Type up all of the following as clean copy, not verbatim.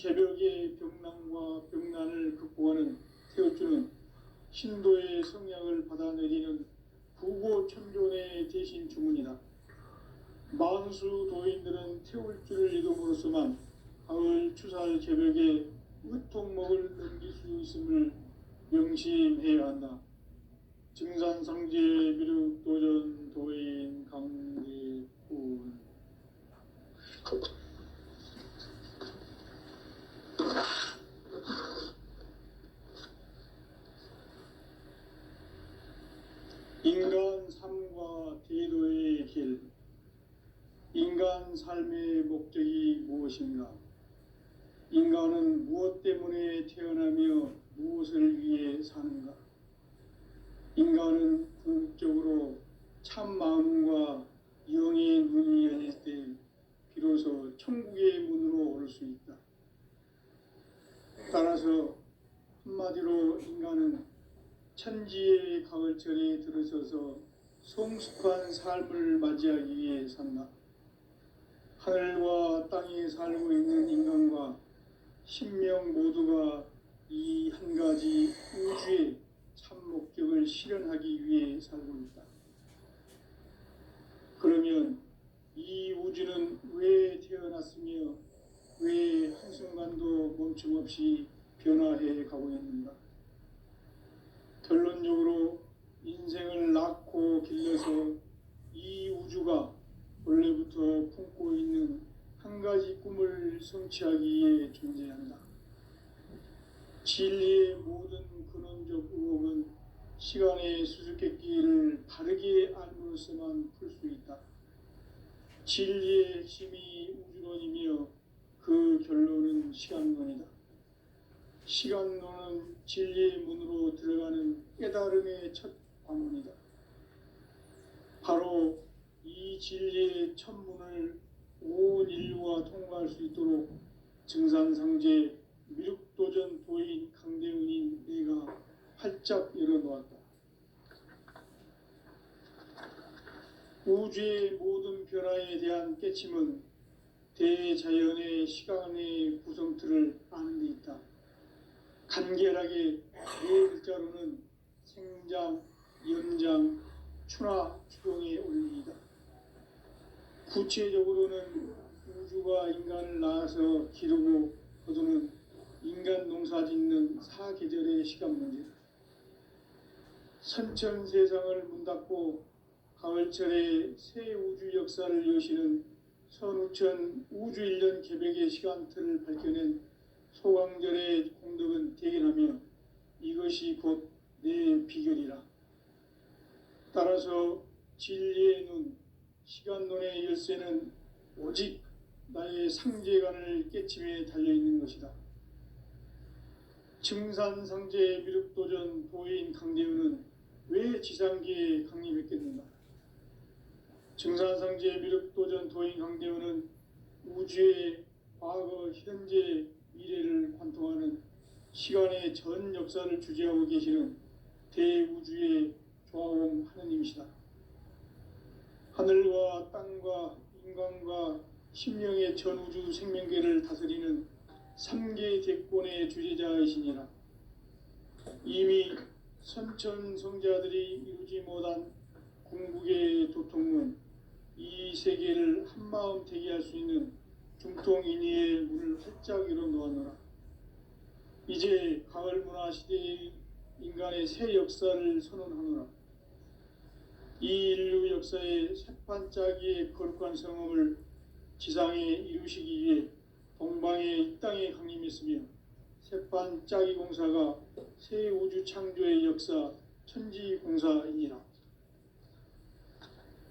개벽의 병난과 병난을 극복하는 태어주는 신도의 성약을 받아내리는 구고천존의 대신 주문이다. 만수 도인들은 태울주를 이름으로서만 가을 추살 개벽에 으통목을 넘길 수 있음을 명심해야 한다. 증산상제 미륵 도전 도인 강대군. 인간 삶과 대도의 길. 인간 삶의 목적이 무엇인가? 인간은 무엇 때문에 태어나며 무엇을 위해 사는가? 인간은 궁극적으로 참 마음과 영의 눈이 열릴 때 비로소 천국의 문으로 오를 수 있다. 따라서 한마디로 인간은 천지의 가을철에 들어서서 성숙한 삶을 맞이하기 위해 산다. 하늘과 땅에 살고 있는 인간과 신명 모두가 이 한 가지 우주의 참 목적을 실현하기 위해 살고 있다. 그러면 이 우주는 왜 태어났으며 왜 한순간도 멈춤없이 변화해 가고 있는가? 결론적으로 인생을 낳고 길러서 이 우주가 원래부터 품고 있는 한 가지 꿈을 성취하기 위해 존재한다. 진리의 모든 근원적 의혹은 시간의 수수께끼를 바르게 알므로서만 풀 수 있다. 진리의 핵심이 우주론이며 그 결론은 시간론이다. 시간론은 진리의 문으로 들어가는 깨달음의 첫 관문이다. 바로 이 진리의 첫 문을 온 인류가 통과할 수 있도록 증산상제 미륵도전 도인 강대훈인 내가 활짝 열어놓았다. 우주의 모든 변화에 대한 깨침은 대자연의 시간의 구성틀을 아는 데 있다. 간결하게 네 글자로는 생장, 연장, 추나 추동의 원리이다. 구체적으로는 우주가 인간을 낳아서 기르고 거두는 인간 농사 짓는 사계절의 시간 문제다. 선천 세상을 문 닫고 가을철에 새 우주 역사를 여시는 선우천 우주 1년 개벽의 시간틀을 밝혀낸 소강절의 공덕은 대견하며 이것이 곧 내 비결이라. 따라서 진리의 눈, 시간론의 열쇠는 오직 나의 상제관을 깨침에 달려있는 것이다. 증산상제 미륵도전 도인 강대훈은 왜 지상계에 강림했겠는가? 증산상제 미륵도전 도인 강대훈은 우주의 과거, 현재, 미래를 관통하는 시간의 전 역사를 주재하고 계시는 대우주의 조화원 하느님이시다. 하늘과 땅과 인간과 심령의 전우주 생명계를 다스리는 3계 대권의 주제자이시니라. 이미 선천성자들이 이루지 못한 궁극의 도통은 이 세계를 한마음 되게 할 수 있는 중통인의의 문을 활짝 열어놓았노라. 이제 가을 문화 시대의 인간의 새 역사를 선언하노라. 이 인류 역사의 새판짜기의 거룩한 성험을 지상에 이루시기 위해 동방의 이 땅에 강림했으며 새판짜기 공사가 새 우주 창조의 역사 천지공사이니라.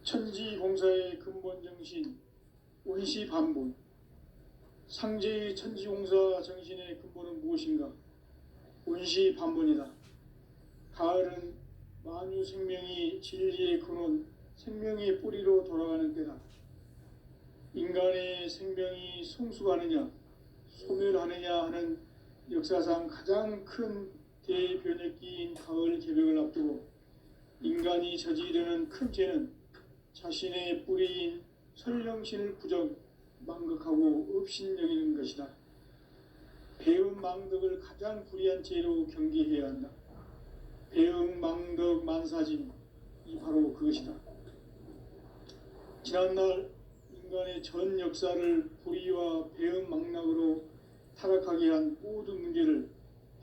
천지공사의 근본 정신 원시반본. 상제의 천지공사 정신의 근본은 무엇인가? 원시반본이다. 가을은 만유 생명이 진리의 근원, 생명의 뿌리로 돌아가는 때다. 인간의 생명이 성숙하느냐, 소멸하느냐 하는 역사상 가장 큰 대변혁기인 가을 개벽을 앞두고 인간이 저지르는 큰 죄는 자신의 뿌리인 설령신을 부정, 망각하고 업신여기는 것이다. 배은망덕을 가장 불의한 죄로 경계해야 한다. 배은망덕 만사진, 이 바로 그것이다. 지난날 인간의 전 역사를 불의와 배은망락으로 타락하게 한 모든 문제를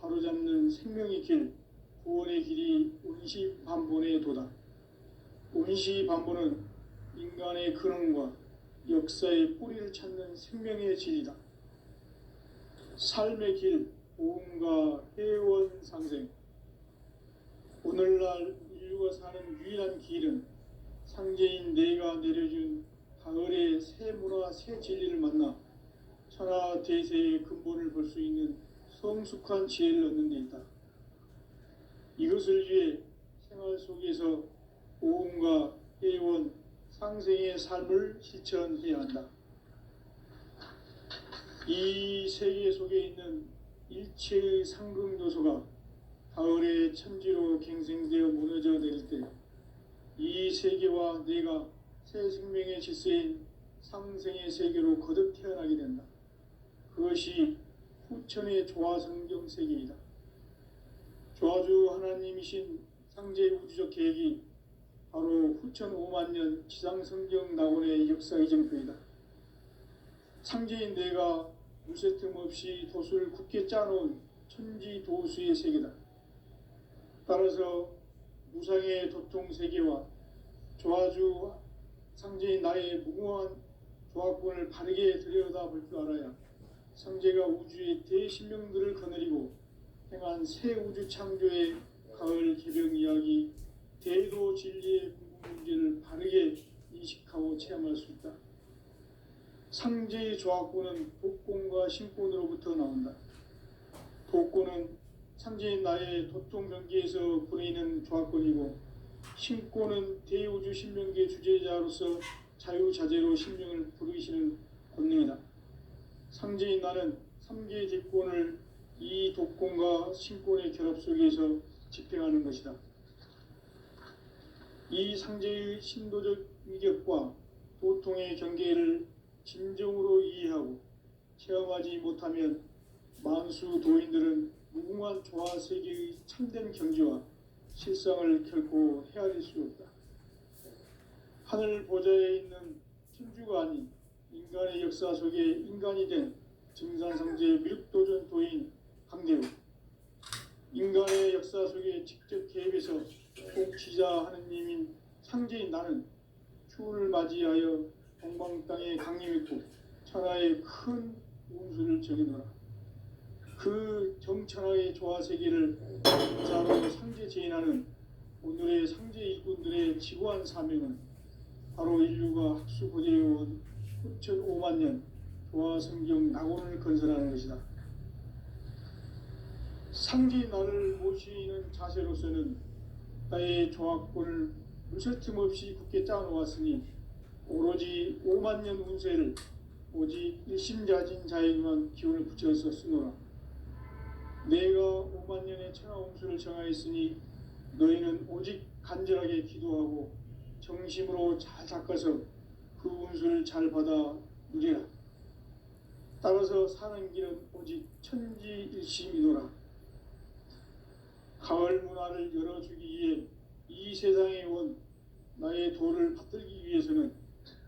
바로잡는 생명의 길, 구원의 길이 운시반본의 도다. 운시반본은 인간의 근원과 역사의 뿌리를 찾는 생명의 질이다. 삶의 길, 보험과 회원 상생. 오늘날 인류가 사는 유일한 길은 상제인 내가 내려준 가을의 새 문화, 새 진리를 만나 천하 대세의 근본을 볼 수 있는 성숙한 지혜를 얻는 데 있다. 이것을 위해 생활 속에서 보험과 회원, 상생의 삶을 실천해야 한다. 이 세계 속에 있는 일체의 상승요소가 가을의 천지로 갱생되어 무너져 내릴 때 이 세계와 내가 새 생명의 질서인 상생의 세계로 거듭 태어나게 된다. 그것이 후천의 조화성경 세계이다. 조화주 하나님이신 상제 우주적 계획이 바로 후천 5만 년 지상성경 낙원의 역사 이정표이다. 상제인 내가 무쇠틈 없이 도수를 굳게 짜놓은 천지 도수의 세계다. 따라서 무상의 도통 세계와 조화주 상제인 나의 무궁한 조화권을 바르게 들여다볼 줄 알아야 상제가 우주의 대신명들을 거느리고 행한 새 우주 창조의 가을 개벽 이야기, 대도 진리의 궁극 문제를 바르게 인식하고 체험할 수 있다. 상제의 조화권은 복권과 신권으로부터 나온다. 복권은 상제인 나의 도통 경계에서 보내는 조화권이고, 신권은 대우주 신명계 주제자로서 자유자재로 신명을 부르시는 권능이다. 상제인 나는 3개의 뒷권을 이 독권과 신권의 결합 속에서 집행하는 것이다. 이 상제의 신도적 위격과 도통의 경계를 진정으로 이해하고 체험하지 못하면 만수 도인들은 무궁한 조화세계의 참된 경지와 실상을 결코 헤아릴 수 없다. 하늘 보좌에 있는 천주가 아닌 인간의 역사 속에 인간이 된 증산상제 밀도전 도인 강대우, 인간의 역사 속에 직접 개입해서 통치자 하느님인 상제인 나는 추운을 맞이하여 동방 땅에 강림했고 천하의 큰 운수를 정해놓아 그 정천하의 조화세계를 자로 상제 제인하는 오늘의 상제 일꾼들의 지구한 사명은 바로 인류가 학수고대해온 후천 5만 년 조화성경 낙원을 건설하는 것이다. 상제인 나를 모시는 자세로서는 나의 조화권을 무쇠틈 없이 굳게 짜놓았으니 오로지 5만 년 운세를 오직 일심자진 자에게만 기운을 붙여서 쓰노라. 내가 5만 년의 천하 운수를 정하였으니 너희는 오직 간절하게 기도하고 정심으로 잘 닦아서 그 운수를 잘 받아 누리라. 따라서 사는 길은 오직 천지일심이노라. 가을 문화를 열어주기 위해 이 세상에 온 나의 도를 받들기 위해서는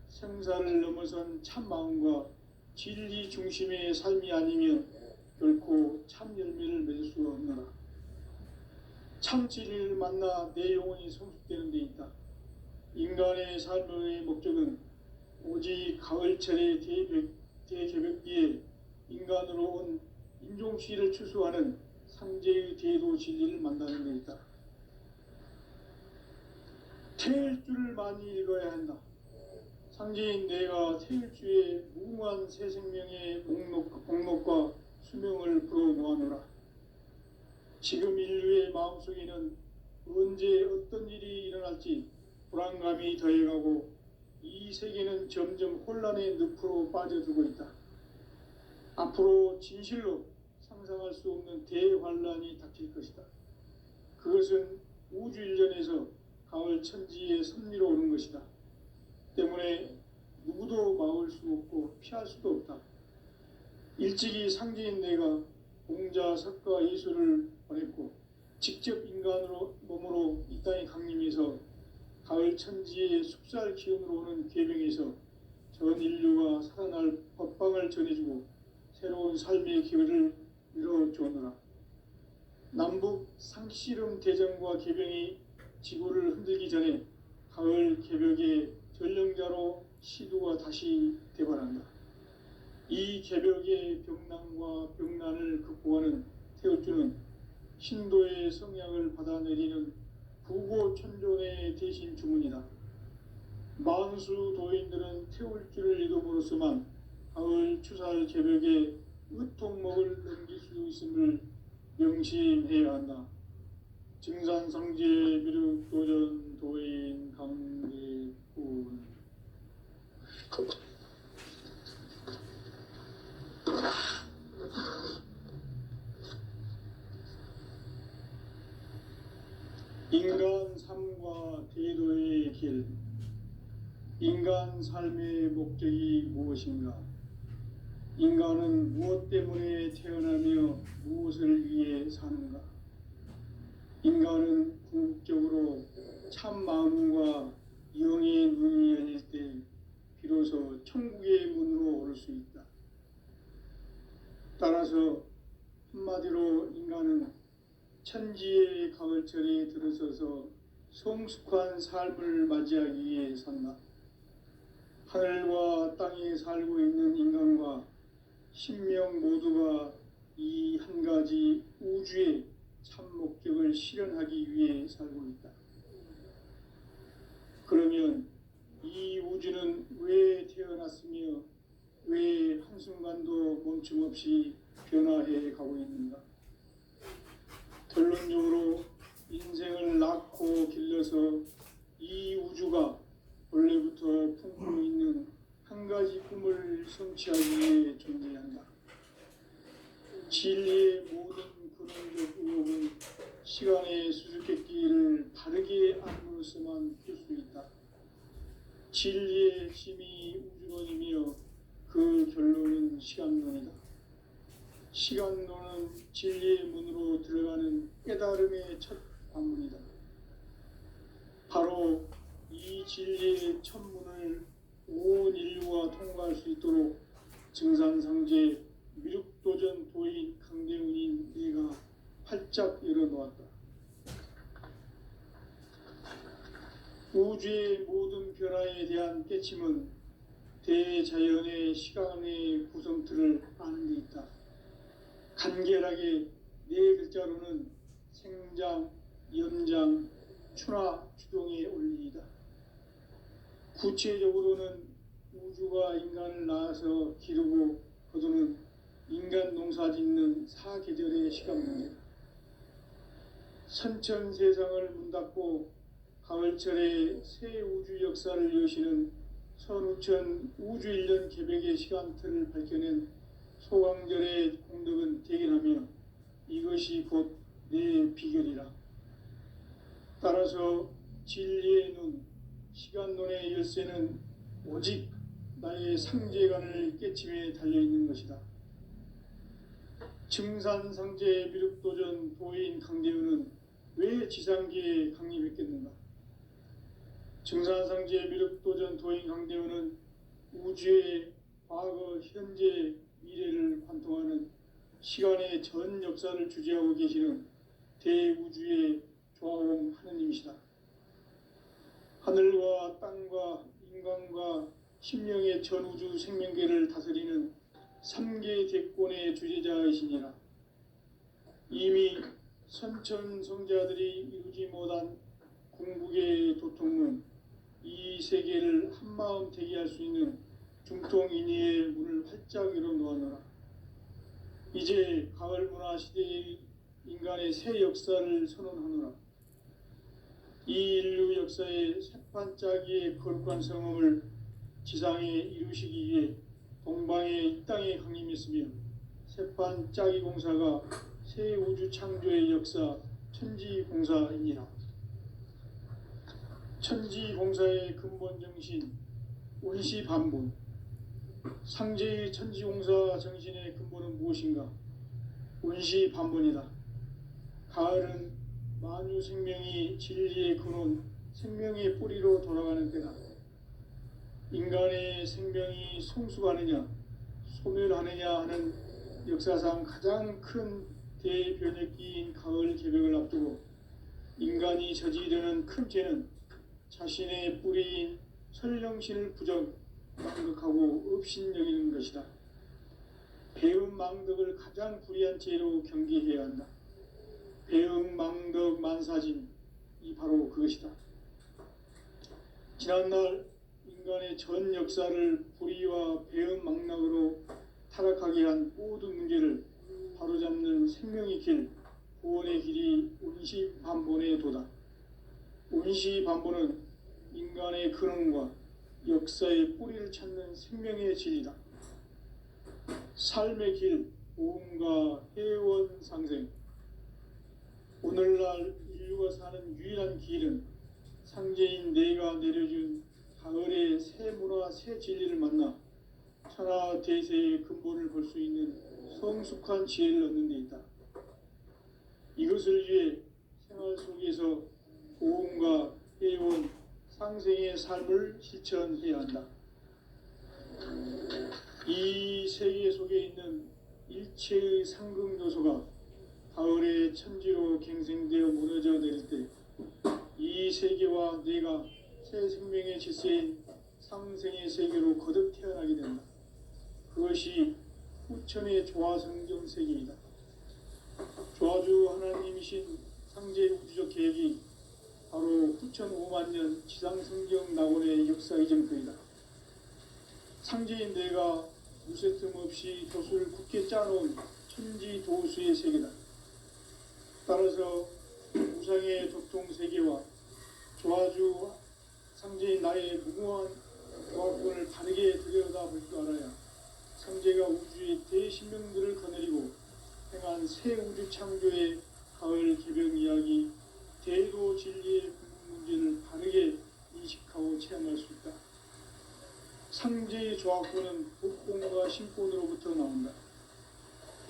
생사를 넘어선 참 마음과 진리 중심의 삶이 아니면 결코 참 열매를 맺을 수 없노라. 참 진리를 만나 내 영혼이 성숙되는 데 있다. 인간의 삶의 목적은 오직 가을철의 대개벽기에 인간으로 온 인종시를 추수하는 상제의 대도 진리를 만나는 데 있다. 태일주를 많이 읽어야 한다. 상제인 내가 태일주의 무궁한 새 생명의 목록과 수명을 불어모아노라. 지금 인류의 마음속에는 언제 어떤 일이 일어날지 불안감이 더해가고 이 세계는 점점 혼란의 늪으로 빠져들고 있다. 앞으로 진실로 상상할 수 없는 대환란이 닥칠 것이다. 그것은 우주 일전에서 가을 천지의 섭리로 오는 것이다. 때문에 누구도 막을 수 없고 피할 수도 없다. 일찍이 상제인 내가 공자, 석가, 예수를 보냈고 직접 인간으로 몸으로 이 땅에 강림해서 가을 천지의 숲살 기운으로 오는 계명에서 전 인류가 살아날 법방을 전해주고 새로운 삶의 기회를 이뤄주었노라. 남북 상씨름 대전과 계병이 지구를 흔들기 전에 가을 개벽의 전령자로 시두가 다시 대발한다. 이 개벽의 병난과 병난을 극복하는 태울주는 신도의 성약을 받아내리는 부고천존의 대신 주문이다. 만수 도인들은 태울주를 읽음으로써만 가을 추살 개벽의 으통목을 넘길 수 있음을 명심해야 한다. 증산상제 미륵도전 도인 강대군. 인간 삶과 대도의 길. 인간 삶의 목적이 무엇인가? 인간은 무엇 때문에 태어나며 무엇을 위해 사는가? 인간은 궁극적으로 참 마음과 영의 눈이 열릴 때 비로소 천국의 문으로 오를 수 있다. 따라서 한마디로 인간은 천지의 가을철에 들어서서 성숙한 삶을 맞이하기 위해 산다. 하늘과 땅에 살고 있는 인간과 신명 모두가 이 한 가지 우주의 참 목적을 실현하기 위해 살고 있다. 그러면 이 우주는 왜 태어났으며 왜 한순간도 멈춤 없이 변화해 가고 있는가? 결론적으로 인생을 낳고 길러서 이 우주가 원래부터 품고 있는 한 가지 꿈을 성취하기 위해 존재한다. 진리의 모든 근원적 의혹은 시간의 수수께끼를 바르게 알므로서만 풀 수 있다. 진리의 핵심이 우주론이며 그 결론은 시간론이다. 시간론은 진리의 문으로 들어가는 깨달음의 첫 관문이다. 바로 이 진리의 첫 문을 온 인류가 통과할 수 있도록 증산상제 미륵도전 도인 강대훈인 내가 활짝 열어놓았다. 우주의 모든 변화에 대한 깨침은 대자연의 시간의 구성틀을 아는 데 있다. 간결하게 네 글자로는 생장, 연장, 추나 추동의 원리이다. 구체적으로는 우주가 인간을 낳아서 기르고 거두는 인간 농사 짓는 사계절의 시간문이다. 선천 세상을 문닫고 가을철에 새 우주 역사를 여시는 선우천 우주일년 개벽의 시간틀을 밝혀낸 소강절의 공덕은 대견하며 이것이 곧 내 비결이라. 따라서 진리의 눈, 시간론의 열쇠는 오직 나의 상제관을 깨침에 달려있는 것이다. 증산상제 미륵도전 도인 강대훈은 왜 지상계에 강림했겠는가? 증산상제 미륵도전 도인 강대훈은 우주의 과거, 현재, 미래를 관통하는 시간의 전 역사를 주재하고 계시는 대우주의 조화원 하느님이시다. 하늘과 땅과 인간과 신명의 전우주 생명계를 다스리는 3계 대권의 주재자이시니라. 이미 선천성자들이 이루지 못한 궁극의 도통은 이 세계를 한마음 대기할 수 있는 중통인의의 문을 활짝 열어놓았노라. 이제 가을 문화 시대의 인간의 새 역사를 선언하노라. 이 인류 역사의 새판짜기의 거룩한 성험을 지상에 이루시기 위해 동방의 이 땅에 강림했으며 새판짜기 공사가 새 우주 창조의 역사 천지공사이니라. 천지공사의 근본 정신 운시반분. 상제의 천지공사 정신의 근본은 무엇인가? 운시 반본이다. 가을은 만유 생명이 진리의 근원, 생명의 뿌리로 돌아가는 때다. 인간의 생명이 성숙하느냐, 소멸하느냐 하는 역사상 가장 큰 대변혁기인 가을 개벽을 앞두고 인간이 저지르는 큰 죄는 자신의 뿌리인 설령신을 부정, 망덕하고 업신여기는 것이다. 배음 망덕을 가장 불의한 죄로 경계해야 한다. 배음 망덕 만사진, 이 바로 그것이다. 지난날 인간의 전 역사를 불의와 배음 망락으로 타락하게 한 모든 문제를 바로잡는 생명의 길, 구원의 길이 운시반본의 도다. 운시반본은 인간의 근원과 역사의 뿌리를 찾는 생명의 진리다. 삶의 길, 오음과 해원 상생. 오늘날 인류가 사는 유일한 길은 상제인 내가 내려준 가을의 새 문화, 새 진리를 만나 천하 대세의 근본을 볼 수 있는 성숙한 지혜를 얻는 데 있다. 이것을 위해 생활 속에서 오음과 해원, 상생의 삶을 실천해야 한다. 이 세계 속에 있는 일체의 상극 요소가 가을의 천지로 갱생되어 무너져 내릴 때 이 세계와 내가 새 생명의 질서인 상생의 세계로 거듭 태어나게 된다. 그것이 후천의 조화성경 세계이다. 조화주 하나님이신 상제 우주적 계획이 바로 후천 5만 년 지상성경 낙원의 역사 이전표이다. 상제인 내가 무쇠틈 없이 돛을 굳게 짜놓은 천지 도수의 세계다. 따라서 우상의 도통 세계와 조화주 상제인 나의 무궁한 조합권을 바르게 들여다볼 줄 알아야 상제가 우주의 대신명들을 거느리고 행한 새 우주 창조의 가을 개벽 이야기, 대도 진리의 문제를 바르게 인식하고 체험할 수 있다. 상제의 조합권은 복권과 신권으로부터 나온다.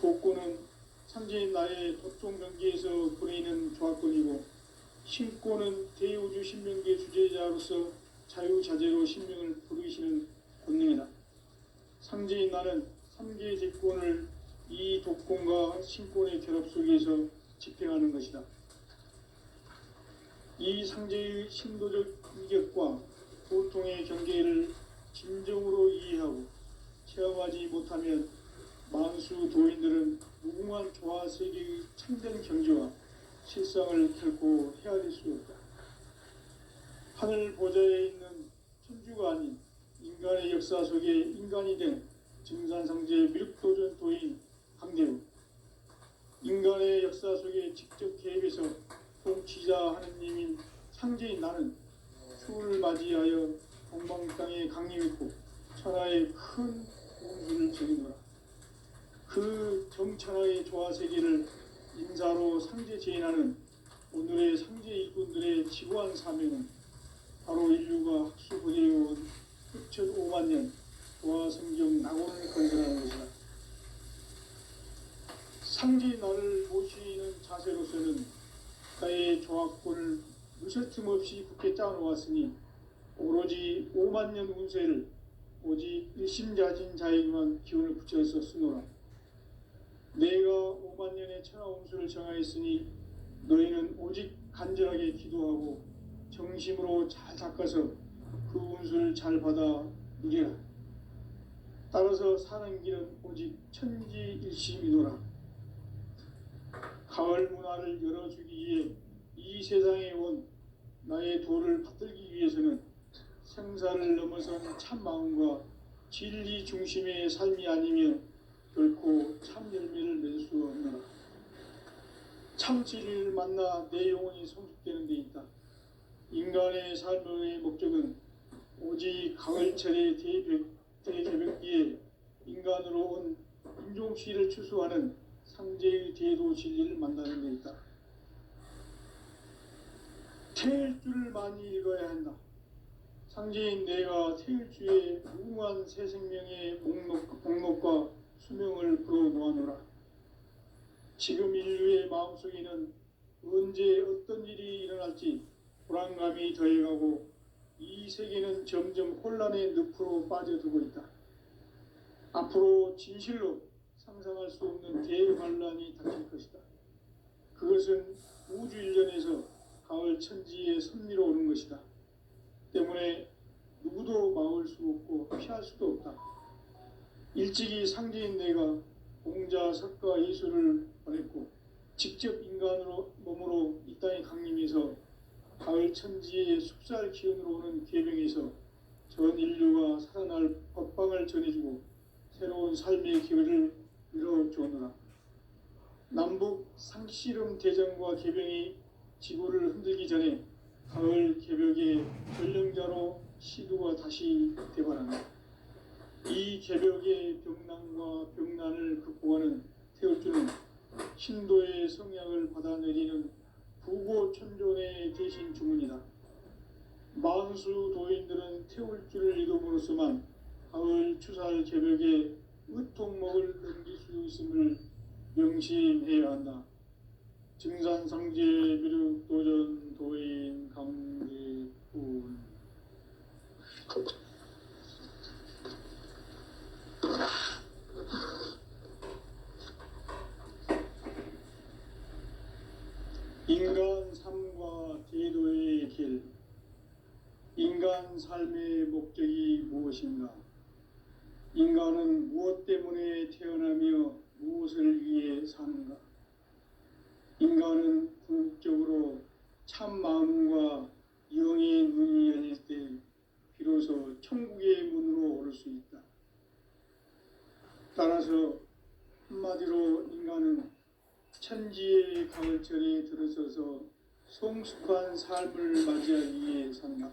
복권은 상제인 나의 도통 경계에서 보내는 조합권이고, 신권은 대우주 신명계 주제자로서 자유자재로 신명을 부르시는 권능이다. 상제인 나는 3개의 대권을 이 독권과 신권의 결합 속에서 집행하는 것이다. 이 상제의 신도적 인격과 보통의 경계를 진정으로 이해하고 체험하지 못하면 만수 도인들은 무궁한 조화세계의 참된 경지와 실상을 결코 헤아릴 수 없다. 하늘 보좌에 있는 천주가 아닌 인간의 역사 속에 인간이 된 증산상제 밀도전 도인 강대우, 인간의 역사 속에 직접 개입해서 통치자 하느님인 상제인 나는 추을 맞이하여 동방 땅에 강림했고 천하의 큰 운수를 적이노라. 그 정천하의 조화세계를 인사로 상제 제인하는 오늘의 상제 일꾼들의 지구한 사명은 바로 인류가 학수부대해온 후천 5만 년 조화성경 낙원을 건설하는 것이다. 상제 나를 모시는 자세로서는 나의 조합권을 무쇠틈 없이 굳게 짜놓았으니 오로지 5만 년 운세를 오직 일심자진 자에게만 기운을 붙여서 쓰노라. 내가 5만 년의 천하 운수를 정하였으니 너희는 오직 간절하게 기도하고 정심으로 잘 닦아서 그 운수를 잘 받아 누리라. 따라서 사는 길은 오직 천지일심이노라. 가을 문화를 열어주기 위해 이 세상에 온 나의 도를 받들기 위해서는 생사를 넘어선 참 마음과 진리 중심의 삶이 아니면 결코 참 열매를 맺을 수 없노라. 참 진리를 만나 내 영혼이 성숙되는 데 있다. 인간의 삶의 목적은 오직 가을철의 대개벽기에 인간으로 온 인종시를 추수하는 상제의 대도 진리를 만나는 데 있다. 태일주를 많이 읽어야 한다. 상제인 내가 태일주의 무궁한 새 생명의 목록과 수명을 불어 놓아노라. 지금 인류의 마음속에는 언제 어떤 일이 일어날지 불안감이 더해가고 이 세계는 점점 혼란의 늪으로 빠져들고 있다. 앞으로 진실로 상상할 수 없는 대환란이 닥칠 것이다. 그것은 우주 일련에서 가을 천지의 섭리로 오는 것이다. 때문에 누구도 막을 수 없고 피할 수도 없다. 일찍이 상제인 내가 공자, 석가, 예수를 보냈고 직접 인간으로 몸으로 이 땅에 강림해서 가을 천지의 숲살 기운으로 오는 계병에서 전 인류가 살아날 법방을 전해주고 새로운 삶의 기회를 이뤄주오노라. 남북 상씨름 대전과 계병이 지구를 흔들기 전에 가을 개벽의 전령자로 시도가 다시 되발한다. 이 개벽의 병난과 병난을 극복하는 태울주는 신도의 성약을 받아내리는 부고천존의 대신 주문이다. 만수 도인들은 태울주를 이름으로서만 가을 추살 개벽의 의통목을 넘길 수 있음을 명심해야 한다. 증산상제 미륵도전 도인 강대군. 인간 삶과 제도의 길. 인간 삶의 목적이 무엇인가? 인간은 무엇 때문에 태어나며 무엇을 위해 사는가? 인간은 궁극적으로 참 마음과 영의 눈이 열릴 때 비로소 천국의 문으로 오를 수 있다. 따라서 한마디로 인간은 천지의 가을철에 들어서서 성숙한 삶을 맞이하기 위해 산다.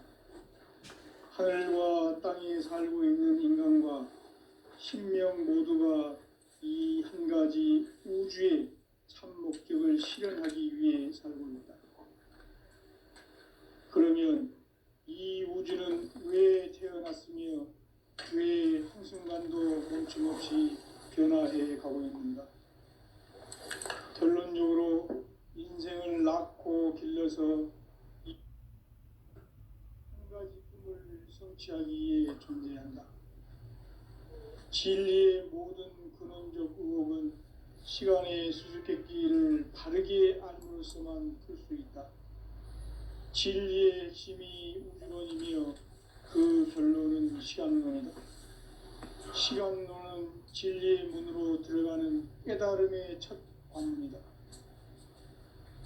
하늘과 땅에 살고 있는 인간과 신명 모두가 이 한 가지 우주의 참 목적을 실현하기 위해 살고 있다. 그러면 이 우주는 왜 태어났으며 왜 한순간도 멈춤없이 변화해 가고 있는가? 결론적으로 인생을 낳고 길러서 이 한 가지 꿈을 성취하기 위해 존재한다. 진리의 모든 근원적 의혹은 시간의 수수께끼를 바르게 알므로써만 풀 수 있다. 진리의 핵심이 우주론이며 그 결론은 시간론이다. 시간론은 진리의 문으로 들어가는 깨달음의 첫 관문이다.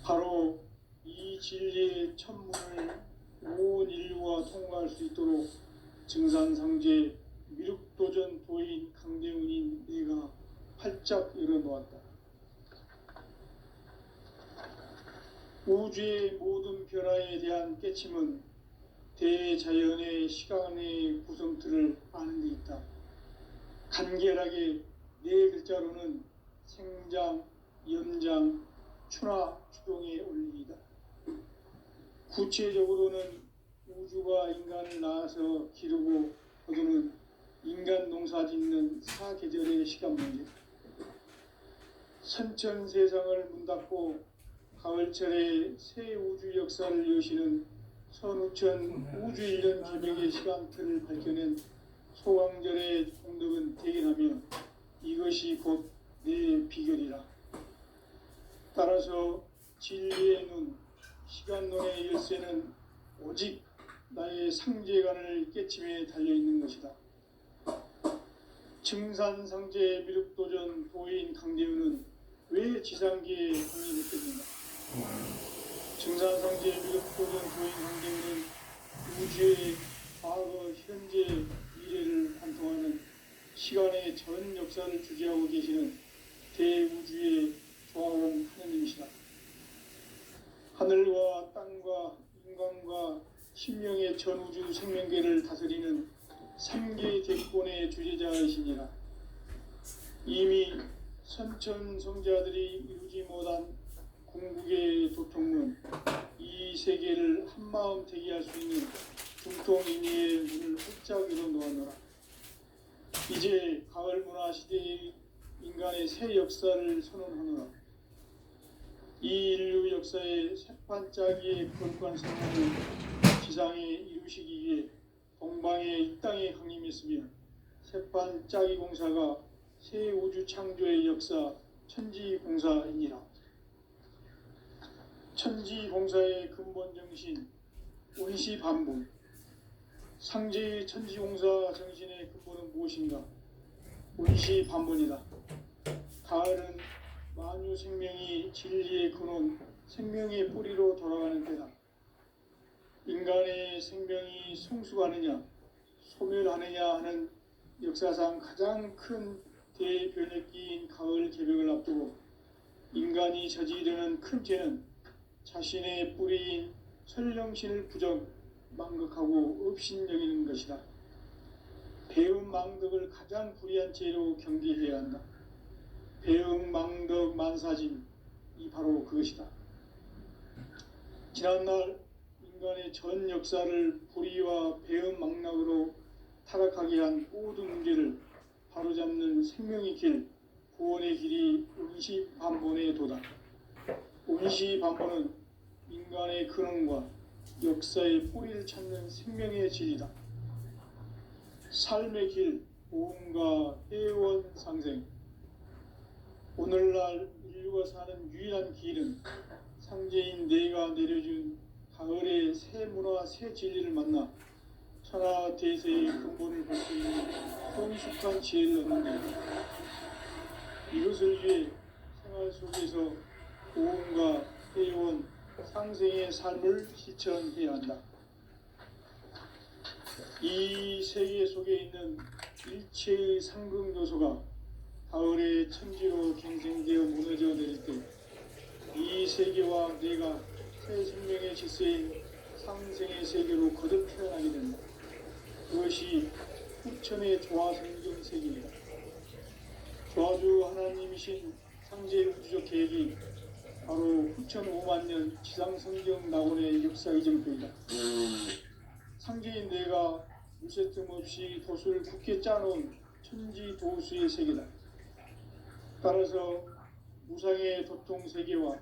바로 이 진리의 첫 문을 온 인류가 통과할 수 있도록 증산상제 미륵도전 도인 강대훈인 내가 활짝 열어놓았다. 우주의 모든 변화에 대한 깨침은 대자연의 시간의 구성틀을 아는 데 있다. 간결하게 네 글자로는 생장, 연장, 추나 추동의 원리이다. 구체적으로는 우주가 인간을 낳아서 기르고 거두는 인간 농사 짓는 사계절의 시간 문제. 선천 세상을 문닫고 가을철에 새 우주 역사를 여시는 선우천 우주일년 개벽의 시간틀을 밝혀낸 소강절의 공덕은 대견하며 이것이 곧 내 비결이라. 따라서 진리의 눈, 시간론의 열쇠는 오직 나의 상제관을 깨침에 달려있는 것이다. 증산상제 미륵도전 도인 강대훈은 왜 지상계에 강림했겠는가? 증산상제 미륵도전 도인 강대훈은 우주의 과거, 현재, 미래를 관통하는 시간의 전 역사를 주재하고 계시는 대우주의 조화원 하느님이시다. 하늘과 땅과 인간과 신명의 전우주 생명계를 다스리는 3개 대권의 주제자이시니라. 이미 선천성자들이 이루지 못한 궁극의 도통문, 이 세계를 한마음 되게 할 수 있는 중통인의의 문을 활짝 열어놓았노라. 이제 가을 문화 시대의 인간의 새 역사를 선언하노라. 이 인류 역사의 새반짝이의 거룩한 생명을 지상에 이루시기 위해 동방에 이 땅에 강림했으며 새반짝이 공사가 새 우주 창조의 역사 천지공사이니라. 천지공사의 근본 정신 원시반복. 상제의 천지공사 정신의 근본은 무엇인가? 원시반복이다. 가을은 만유 생명이 진리의 근원, 생명의 뿌리로 돌아가는 때다. 인간의 생명이 성숙하느냐, 소멸하느냐 하는 역사상 가장 큰 대변혁기인 가을 개벽을 앞두고 인간이 저지르는 큰 죄는 자신의 뿌리인 설령신을 부정, 망극하고 업신여기는 것이다. 배움 망덕을 가장 불의한 죄로 경계해야 한다. 배움 망덕 만사짐이 바로 그것이다. 지난날 인간의 전 역사를 불의와 배움 망락으로 타락하게 한 모든 문제를 바로잡는 생명의 길, 구원의 길이 원시반본의 도다. 원시반본은 인간의 근원과 역사의 뿌리를 찾는 생명의 진리다. 삶의 길, 보험과 회원 상생. 오늘날 인류가 사는 유일한 길은 상제인 내가 내려준 가을의 새 문화, 새 진리를 만나 천하 대세의 근본을 볼 수 있는 성숙한 지혜를 얻는 것입니다. 이것을 위해 생활 속에서 보험과 회원, 상생의 삶을 실천해야 한다. 이 세계 속에 있는 일체의 상극 요소가 가을의 천지로 갱생되어 무너져 내릴 때 이 세계와 내가 새 생명의 질서인 상생의 세계로 거듭 태어나게 된다. 그것이 후천의 조화성경 세계이다. 조화주 하나님이신 상제 우주적 계획이 바로 후천 5만 년 지상성경 낙원의 역사 이정표이다. 상제인 내가 무쇠틈 없이 도수를 굳게 짜놓은 천지도수의 세계다. 따라서 무상의 도통 세계와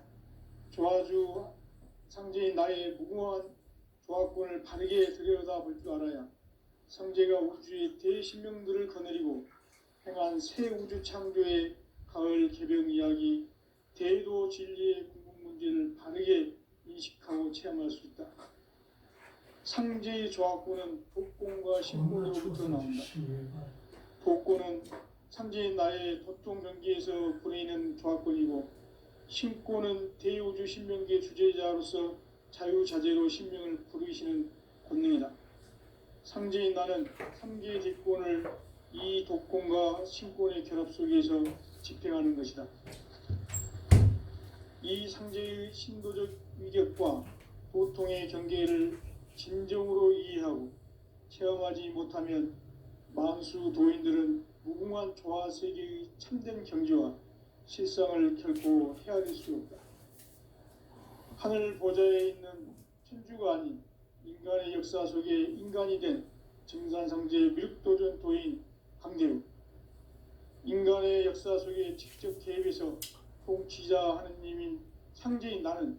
조화주 상제인 나의 무궁한 조화권을 바르게 들여다볼 줄 알아야 상제가 우주의 대신명들을 거느리고 행한 새 우주 창조의 가을 개벽 이야기, 대도 진리의 궁극 문제를 바르게 인식하고 체험할 수 있다. 상제의 조화권은 복권과 신권으로부터 나온다. 복권은 상제인 나의 도통 경계에서 보내는 조화권이고, 신권은 대우주 신명계 주제자로서 자유자재로 신명을 부르시는 권능이다. 상제인 나는 3개의 뒷권을 이 독권과 신권의 결합 속에서 집행하는 것이다. 이 상제의 신도적 위력과 도통의 경계를 진정으로 이해하고 체험하지 못하면 만수 도인들은 무궁한 조화 세계의 참된 경지와 실상을 결코 헤아릴 수 없다. 하늘 보좌에 있는 천주가 아닌 인간의 역사 속에 인간이 된 증산상제의 밀도전 도인 강대우, 인간의 역사 속에 직접 개입해서 통치자 하느님인 상제인 나는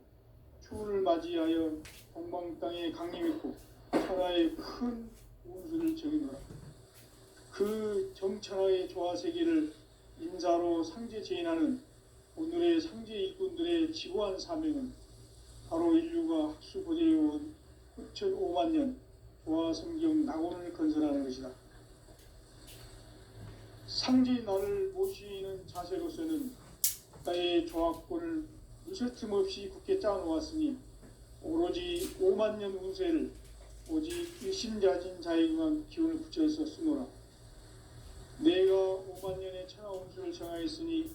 추후를 맞이하여 동방 땅에 강림했고 천하의 큰 운수를 정의노라. 그 정천하의 조화 세계를 인사로 상제 제인하는 오늘의 상제 일꾼들의 지고한 사명은 바로 인류가 학수고대해온 후천 5만 년 조화 성경 낙원을 건설하는 것이다. 상제 나를 모시는 자세로서는 나의 조화권을 무쇠틈 없이 굳게 짜놓았으니 오로지 5만 년 운세를 오직 일심자진 자에게만 기운을 붙여서 쓰노라. 내가 5만 년의 천하 운수를 정하였으니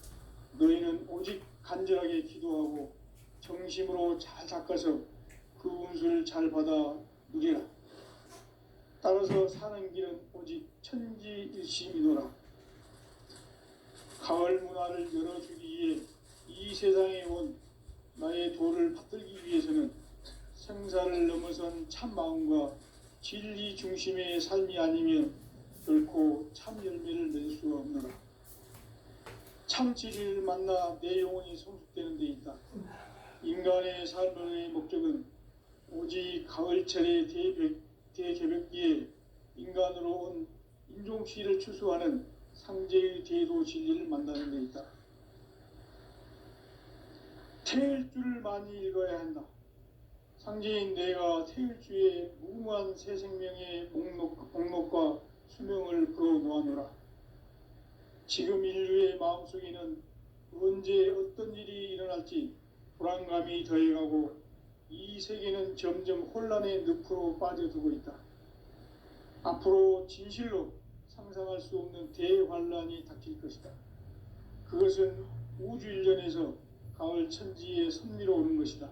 너희는 오직 간절하게 기도하고 정심으로 잘 닦아서 그 운수를 잘 받아 누리라. 따라서 사는 길은 오직 천지일심이노라. 가을 문화를 열어주기 위해 이 세상에 온 나의 도를 받들기 위해서는 생사를 넘어선 참 마음과 진리 중심의 삶이 아니면 결코 참 열매를 낼 수 없노라. 참 진리를 만나 내 영혼이 성숙되는 데 있다. 인간의 삶의 목적은 오직 가을철의 대개벽기에 인간으로 온 인종시를 추수하는 상제의 대도 진리를 만나는 데 있다. 태일주를 많이 읽어야 한다. 상제인 내가 태일주의 무궁한 새 생명의 목록과 수명을 풀어놓아노라. 지금 인류의 마음속에는 언제 어떤 일이 일어날지 불안감이 더해가고 이 세계는 점점 혼란의 늪으로 빠져들고 있다. 앞으로 진실로 상상할 수 없는 대환란이 닥칠 것이다. 그것은 우주 일련에서 가을 천지의 섭리로 오는 것이다.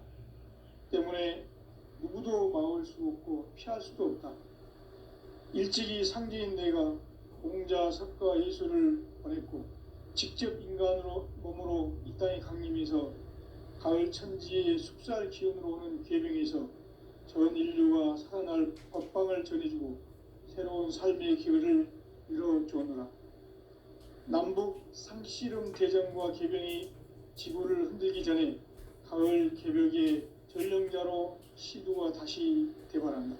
때문에 누구도 막을 수 없고 피할 수도 없다. 일찍이 상제인 내가 공자, 석가, 예수를 보냈고 직접 인간으로 몸으로 이 땅에 강림해서 가을 천지의 숙살 기운으로 오는 계명에서 전 인류가 살아날 법방을 전해주고 새로운 삶의 기회를 이뤄주오노라. 남북 상씨름 대전과 개병이 지구를 흔들기 전에 가을 개벽의 전령자로 시두가 다시 대발한다.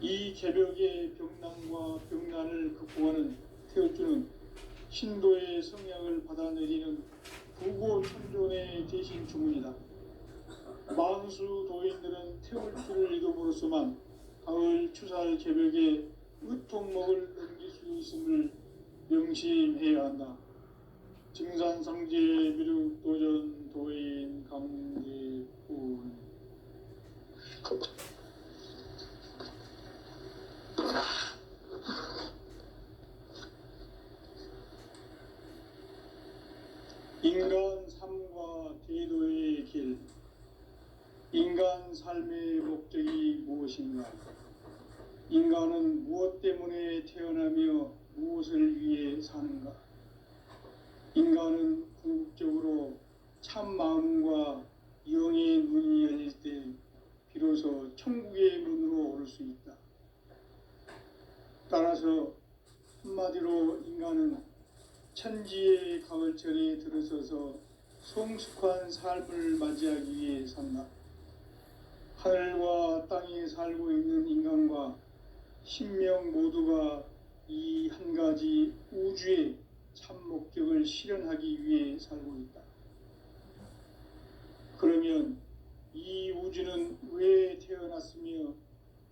이 개벽의 병난과 병난을 극복하는 태울주는 신도의 성향을 받아내리는 부고천존의 대신 주문이다. 만수 도인들은 태울주를 읽음으로써만 가을 추살 개벽의 으통목을 넘길 수 있음을 명심해야 한다. 증산상제 미륵도전 도인 강제군. 인간 삶과 대도의 길. 인간 삶의 목적이 무엇인가? 인간은 무엇 때문에 태어나며 무엇을 위해 사는가? 인간은 궁극적으로 참 마음과 영의 눈이 열릴 때 비로소 천국의 문으로 오를 수 있다. 따라서 한마디로 인간은 천지의 가을철에 들어서서 성숙한 삶을 맞이하기 위해 산다. 하늘과 땅에 살고 있는 인간과 신명 모두가 이 한 가지 우주의 참 목적을 실현하기 위해 살고 있다. 그러면 이 우주는 왜 태어났으며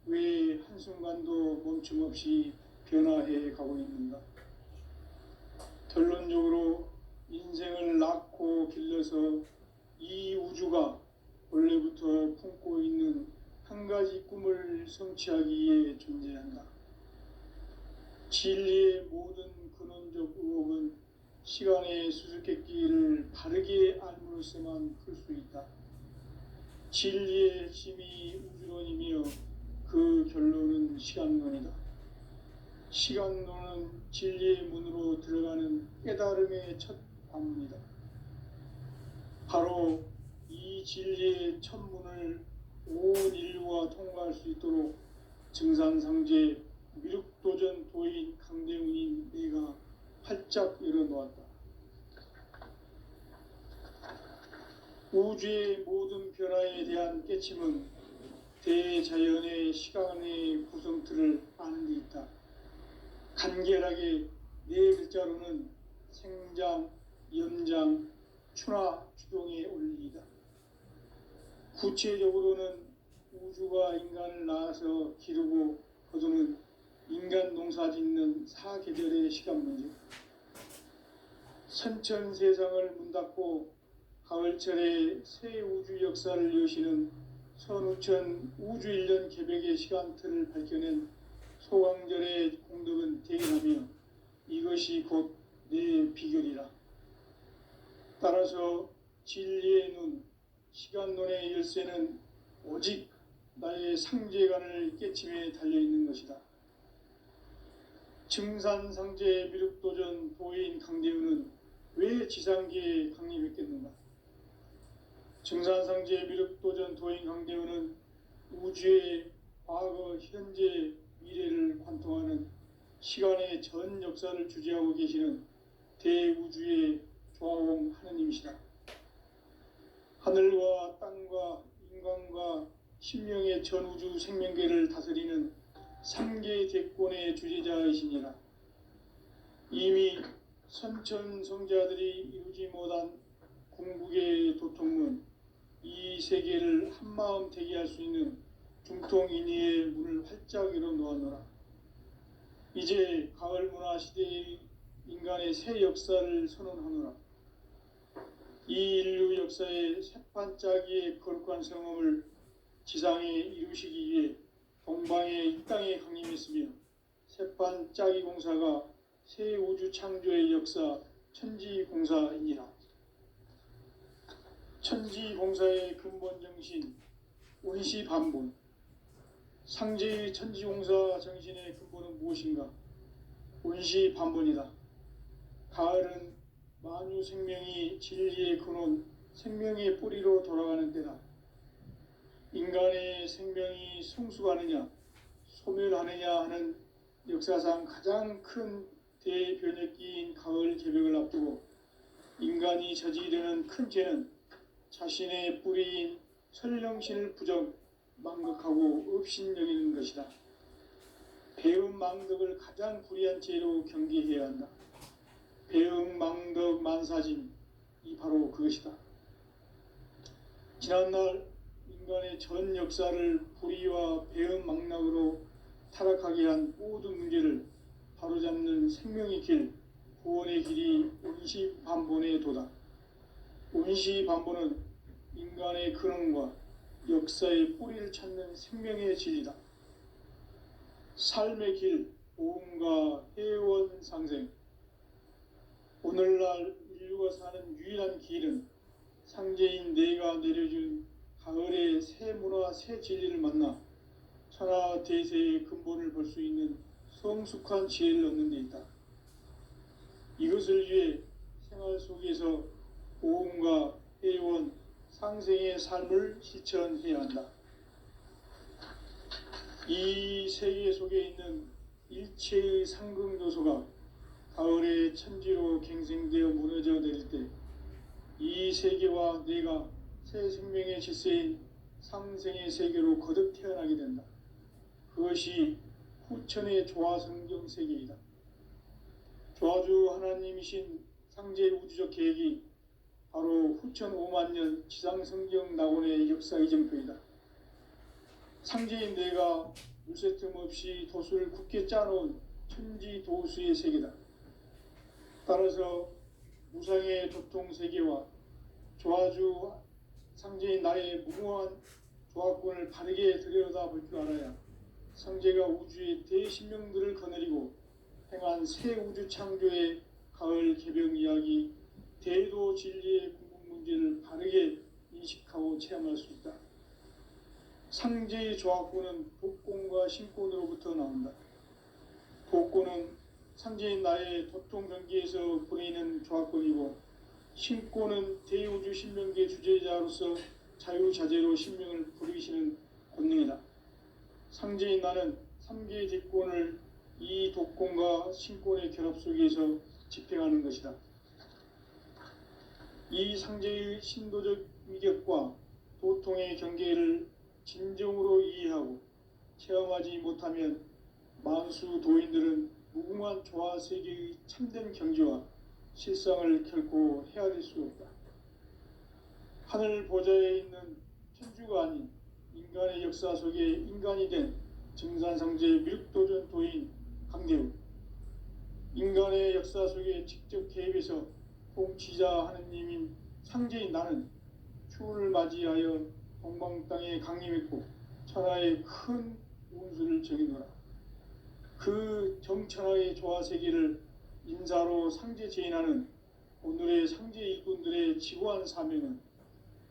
왜 한순간도 멈춤없이 변화해 가고 있는가? 결론적으로 인생을 낳고 길러서 이 우주가 원래부터 품고 있는 한 가지 꿈을 성취하기 위해 존재한다. 진리의 모든 근원적 의혹은 시간의 수수께끼를 바르게 알므로써만 풀 수 있다. 진리의 핵심이 우주론이며 그 결론은 시간론이다. 시간론은 진리의 문으로 들어가는 깨달음의 첫 관문이다. 바로 이 진리의 첫 문을 온 인류가 통과할 수 있도록 증산상제 미륵도전 도인 강대훈인 내가 활짝 열어놓았다. 우주의 모든 변화에 대한 깨침은 대자연의 시간의 구성틀을 아는 데 있다. 간결하게 네 글자로는 생장, 연장, 추나 추동의 원리이다. 구체적으로는 우주가 인간을 낳아서 기르고 거두는 인간 농사 짓는 사계절의 시간 문제. 선천 세상을 문 닫고 가을철에 새 우주 역사를 여시는 선우천 우주 일년 개벽의 시간틀을 밝혀낸 소강절의 공덕은 대견하며 이것이 곧 내 비결이라. 따라서 진리의 눈, 시간론의 열쇠는 오직 나의 상제관을 깨침에 달려있는 것이다. 증산상제 미륵도전 도인 강대훈은 왜 지상계에 강림했겠는가? 증산상제 미륵도전 도인 강대훈은 우주의 과거, 현재, 미래를 관통하는 시간의 전 역사를 주재하고 계시는 대우주의 조화홍 하느님이시다. 하늘과 신명의 전우주 생명계를 다스리는 3계 대권의 주제자이시니라. 이미 선천성자들이 이루지 못한 궁극의 도통문, 이 세계를 한마음 되게 할 수 있는 중통인의의 문을 활짝 열어 놓았노라. 이제 가을 문화 시대의 인간의 새 역사를 선언하노라. 이 인류 역사의 새반짝이의 거룩한 성험을 지상에 이루시기 위해 동방의 이 땅에 강림했으며 새반짝이 공사가 새 우주 창조의 역사 천지공사이니라. 천지공사의 근본 정신 원시반본. 상제의 천지공사 정신의 근본은 무엇인가? 원시반본이다. 가을은 만유 생명이 진리의 근원, 생명의 뿌리로 돌아가는 때다. 인간의 생명이 성숙하느냐, 소멸하느냐 하는 역사상 가장 큰 대변혁기인 가을 개벽을 앞두고 인간이 저지르는 큰 죄는 자신의 뿌리인 설령신을 부정, 망덕하고 업신여기는 것이다. 배음 망덕을 가장 불의한 죄로 경계해야 한다. 배음 망덕 만사진, 이 바로 그것이다. 지난날 인간의 전 역사를 불의와 배음 망락으로 타락하게 한 모든 문제를 바로잡는 생명의 길, 구원의 길이 원시반본의 도다. 원시반본은 인간의 근원과 역사의 뿌리를 찾는 생명의 진리다. 삶의 길, 보험과 해원 상생. 오늘날 인류가 사는 유일한 길은 상제인 내가 내려준 가을의 새 문화, 새 진리를 만나 천하 대세의 근본을 볼 수 있는 성숙한 지혜를 얻는 데 있다. 이것을 위해 생활 속에서 보험과 해원, 상생의 삶을 실천해야 한다. 이 세계 속에 있는 일체의 상극 요소가 가을의 천지로 갱생되어 무너져 내릴 때 이 세계와 내가 새 생명의 질서인 상생의 세계로 거듭 태어나게 된다. 그것이 후천의 조화성경 세계이다. 조화주 하나님이신 상제 우주적 계획이 바로 후천 5만 년 지상성경 낙원의 역사 이정표이다. 상제인 내가 물새 틈 없이 도수를 굳게 짜놓은 천지 도수의 세계다. 따라서 무상의 도통 세계와 조화주 상제인 나의 무궁한 조화권을 바르게 들여다볼 줄 알아야 상제가 우주의 대신명들을 거느리고 행한 새 우주 창조의 가을 개벽 이야기, 대도 진리의 궁극 문제를 바르게 인식하고 체험할 수 있다. 상제의 조화권은 복권과 신권으로부터 나온다. 복권은 상제인 나의 도통 경기에서 보이는 조화권이고, 신권은 대우주 신명계 주제자로서 자유자재로 신명을 부리시는 권능이다. 상제인 나는 3개의 대권을 이 독권과 신권의 결합 속에서 집행하는 것이다. 이 상제의 신도적 위격과 도통의 경계를 진정으로 이해하고 체험하지 못하면 만수 도인들은 무궁한 조화 세계의 참된 경지와 실상을 결코 헤아릴 수 없다. 하늘 보좌에 있는 천주가 아닌 인간의 역사 속에 인간이 된 증산상제 미륵도전 도인 강대우, 인간의 역사 속에 직접 개입해서 통치자 하느님인 상제인 나는 추운을 맞이하여 동방 땅에 강림했고 천하의 큰 운수를 정해놓으라. 그 정천하의 조화 세계를 인사로 상제 제인하는 오늘의 상제 일꾼들의 지고한 사명은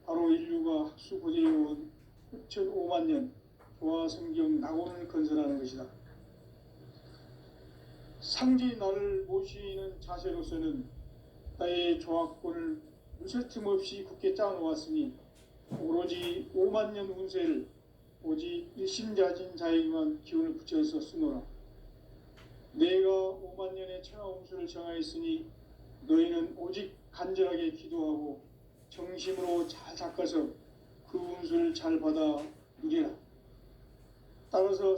바로 인류가 학수 고대해온 후천 5만 년 조화 성경 낙원을 건설하는 것이다. 상제인 나를 모시는 자세로서는 나의 조화권을 물샐 틈 없이 굳게 짜놓았으니 오로지 5만 년 운세를 오직 일심자진 자에게만 기운을 붙여서 쓰노라. 내가 5만 년의 천하 운수를 정하였으니 너희는 오직 간절하게 기도하고 정심으로 잘 닦아서 그 운수를 잘 받아 누리라. 따라서